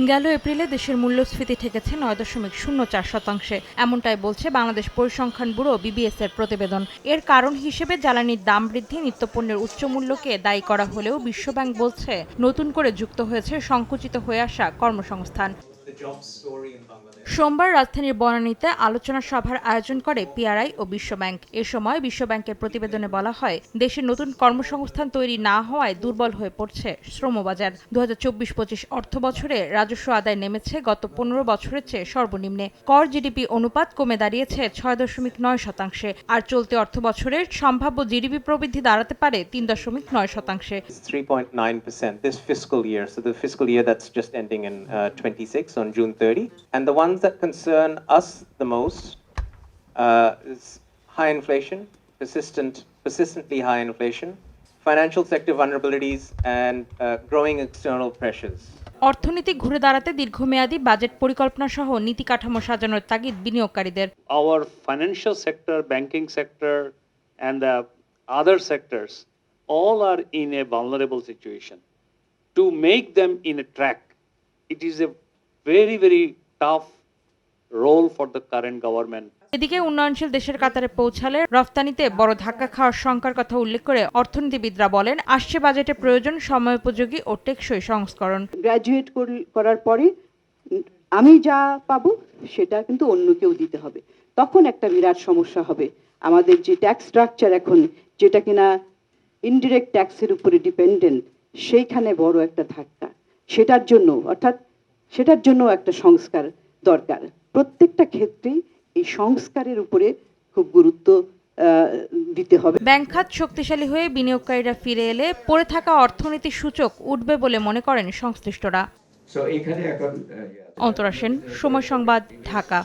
গেল এপ্রিলে দেশের মূল্যস্ফীতি ঠেকেছে ৯.০৪%। এমনটাই বলছে বাংলাদেশ পরিসংখ্যান ব্যুরো বিবিএস এর প্রতিবেদন। এর কারণ হিসেবে জ্বালানির দাম বৃদ্ধি, নিত্যপণ্যের উচ্চ মূল্যকে দায়ী করা হলেও বিশ্বব্যাংক বলছে নতুন করে যুক্ত হয়েছে সংকুচিত হয়ে আসা কর্মসংস্থান। সোমবার রাজধানীর বনানীতে আলোচনা সভার আয়োজন করে পিআরআই ও বিশ্বব্যাংক। এ সময় বিশ্বব্যাংকের প্রতিবেদনে বলা হয়, দেশে নতুন কর্মসংস্থান তৈরি না হওয়ায় দুর্বল হয়ে পড়ছে শ্রমবাজার। ২০২৪-২৫ অর্থবছরে রাজস্ব আদায় নেমেছে গত ১৫ বছরের চেয়ে সর্বনিম্নে। কর জিডিপি অনুপাত কমে দাঁড়িয়েছে ৬.৯%, আর চলতি অর্থবছরের সম্ভাব্য জিডিপি প্রবৃদ্ধি দাঁড়াতে পারে ৩.৯%। 3.9% this fiscal year, so the fiscal year that's just ending in 26 on June 30. And the ones that concern us the most is high inflation, persistently high inflation, financial sector vulnerabilities, and growing external pressures. অর্থনীতি ঘুরে দাঁড়াতে দীর্ঘমেয়াদী budget পরিকল্পনা সহ নীতি কাঠামো সাজানোর তাগিদ বিনিয়োগকারীদের। Our financial sector, banking sector, and the other sectors all are in a vulnerable situation. To make them in a track, it is a very, very tough role for the current government. এদিকে উন্নয়নশীল দেশের কাতারে পৌঁছালে রফতানিতে বড় ধাক্কা খাওয়ার শঙ্কার কথা উল্লেখ করে অর্থনীতিবিদরা বলেন, আসছে বাজেটে প্রয়োজন সময়োপযোগী ও টেকসই সংস্করণ। গ্র্যাজুয়েট করার পরে আমি যা পাবো সেটা কিন্তু অন্য কেউ দিতে হবে, তখন একটা বিরাট সমস্যা হবে। আমাদের যে ট্যাক্স স্ট্রাকচার এখন, যেটা কিনা ইনডিরেক্ট ট্যাক্সের উপরে ডিপেন্ডেন্ট, সেইখানে বড় একটা ধাক্কা। সেটার জন্য একটা সংস্কার দরকার। প্রত্যেকটা ক্ষেত্রেই এই সংস্কারের উপরে খুব গুরুত্ব দিতে হবে। ব্যাংক খাত শক্তিশালী হয়ে বিনিয়োগকারীরা ফিরে এলে পড়ে থাকা অর্থনীতির সূচক উঠবে বলে মনে করেন সংশ্লিষ্টরা। অন্তরা সেন, সময় সংবাদ, ঢাকা।